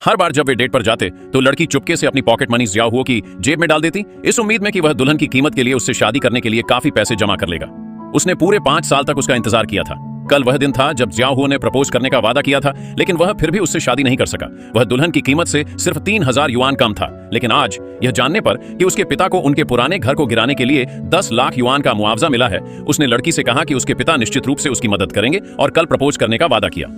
हर बार जब वे डेट पर जाते तो लड़की चुपके से अपनी पॉकेट मनी जियाओ हुओ की जेब में डाल देती, इस उम्मीद में कि वह दुल्हन की कीमत के लिए उससे शादी करने के लिए काफी पैसे जमा कर लेगा। उसने पूरे 5 साल तक उसका इंतजार किया था। कल वह दिन था जब जियाओ हुओ ने प्रपोज करने का वादा किया था, लेकिन वह फिर भी उससे शादी नहीं कर सका। वह दुल्हन की कीमत से सिर्फ 3000 युआन कम था। लेकिन आज यह जानने पर कि उसके पिता को उनके पुराने घर को गिराने के लिए 10 लाख युआन का मुआवजा मिला है, उसने लड़की से कहा कि उसके पिता निश्चित रूप से उसकी मदद करेंगे और कल प्रपोज करने का वादा किया।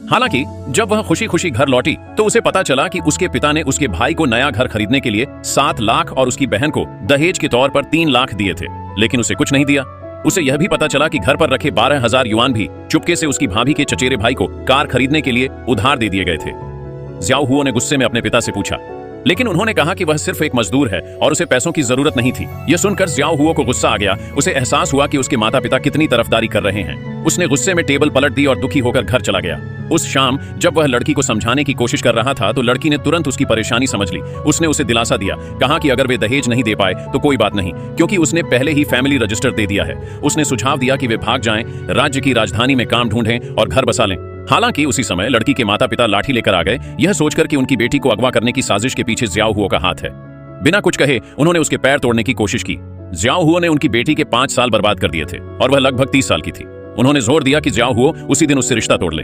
हालांकि जब वह खुशी खुशी घर लौटी तो उसे पता चला कि उसके पिता ने उसके भाई को नया घर खरीदने के लिए 7 लाख और उसकी बहन को दहेज के तौर पर 3 लाख दिए थे, लेकिन उसे कुछ नहीं दिया। उसे यह भी पता चला कि घर पर रखे 12,000 युआन भी चुपके से उसकी भाभी के चचेरे भाई को कार खरीदने के लिए उधार दे दिए गए थे। जियाओ हुओ ने गुस्से में अपने पिता से पूछा, लेकिन उन्होंने कहा कि वह सिर्फ एक मजदूर है और उसे पैसों की जरूरत नहीं थी। यह सुनकर जियाओ हुओ को गुस्सा आ गया। उसे एहसास हुआ कि उसके माता पिता कितनी तरफदारी कर रहे हैं। उसने गुस्से में टेबल पलट दी और दुखी होकर घर चला गया। उस शाम जब वह लड़की को समझाने की कोशिश कर रहा था तो लड़की ने तुरंत उसकी परेशानी समझ ली। उसने उसे दिलासा दिया, कहा कि अगर वे दहेज नहीं दे पाए तो कोई बात नहीं, क्योंकि उसने पहले ही फैमिली रजिस्टर दे दिया है। उसने सुझाव दिया कि वे भाग जाएं, राज्य की राजधानी में काम ढूंढें और घर बसा लें। हालांकि उसी समय लड़की के माता पिता लाठी लेकर आ गए, यह सोचकर कि उनकी बेटी को अगवा करने की साजिश के पीछे जियाओ हुओ का हाथ है। बिना कुछ कहे उन्होंने उसके पैर तोड़ने की कोशिश की। जियाओ हुओ ने उनकी बेटी के 5 साल बर्बाद कर दिए थे और वह लगभग 30 साल की थी। उन्होंने जोर दिया कि जियाओ हुओ उसी दिन उससे रिश्ता तोड़ ले।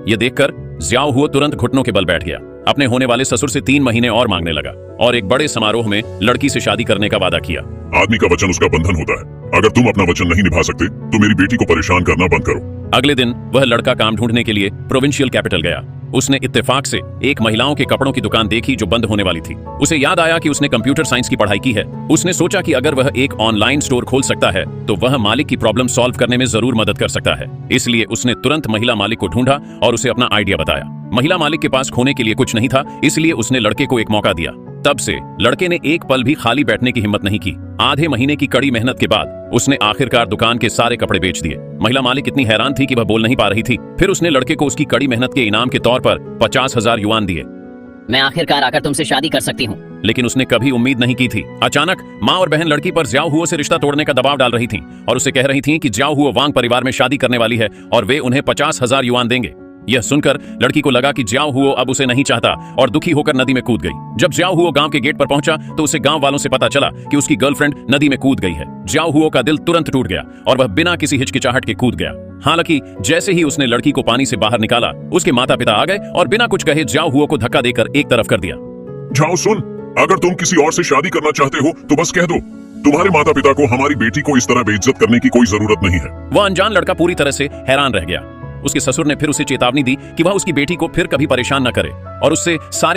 यह देखकर जियाओ हुओ तुरंत घुटनों के बल बैठ गया। अपने होने वाले ससुर से 3 महीने और मांगने लगा और एक बड़े समारोह में लड़की से शादी करने का वादा किया। आदमी का वचन उसका बंधन होता है। अगर तुम अपना वचन नहीं निभा सकते तो मेरी बेटी को परेशान करना बंद करो। अगले दिन वह लड़का काम ढूंढने के लिए प्रोविंशियल कैपिटल गया। उसने इत्तेफाक से एक महिलाओं के कपड़ों की दुकान देखी जो बंद होने वाली थी। उसे याद आया कि उसने कंप्यूटर साइंस की पढ़ाई की है। उसने सोचा कि अगर वह एक ऑनलाइन स्टोर खोल सकता है तो वह मालिक की प्रॉब्लम सॉल्व करने में जरूर मदद कर सकता है। इसलिए उसने तुरंत महिला मालिक को ढूंढा और उसे अपना आइडिया बताया। महिला मालिक के पास खोने के लिए कुछ नहीं था, इसलिए उसने लड़के को एक मौका दिया। तब से लड़के ने एक पल भी खाली बैठने की हिम्मत नहीं की। आधे महीने की कड़ी मेहनत के बाद उसने आखिरकार दुकान के सारे कपड़े बेच दिए। महिला मालिक इतनी हैरान थी कि वह बोल नहीं पा रही थी। फिर उसने लड़के को उसकी कड़ी मेहनत के इनाम के तौर पर 50,000 युआन दिए। मैं आखिरकार आकर तुमसे शादी कर सकती हूँ। लेकिन उसने कभी उम्मीद नहीं की थी। अचानक माँ और बहन लड़की पर जियाओ हुओ से रिश्ता तोड़ने का दबाव डाल रही थीं और उसे कह रही थीं कि जियाओ हुओ वांग परिवार में शादी करने वाली है और वे उन्हें 50,000 युआन देंगे। यह सुनकर लड़की को लगा कि जियाओ हुओ अब उसे नहीं चाहता और दुखी होकर नदी में कूद गई। जब जियाओ हुओ गांव के गेट पर पहुंचा तो उसे गांव वालों से पता चला कि उसकी गर्लफ्रेंड नदी में कूद गई है। जियाओ हुओ का दिल तुरंत टूट गया और वह बिना किसी हिचकिचाहट के कूद गया। हालांकि जैसे ही उसने लड़की को पानी से बाहर निकाला, उसके माता पिता आ गए और बिना कुछ कहे जियाओ हुओ को धक्का देकर एक तरफ कर दिया। जाओ सुन, अगर तुम किसी और से शादी करना चाहते हो तो बस कह दो। तुम्हारे माता पिता को हमारी बेटी को इस तरह बेइज्जत करने की कोई जरूरत नहीं है। वह अनजान लड़का पूरी तरह से हैरान रह गया। उसके ससुर ने फिर उसे चेतावनी दी कि वह उसकी बेटी को फिर कभी परेशान न करे और उससे सारे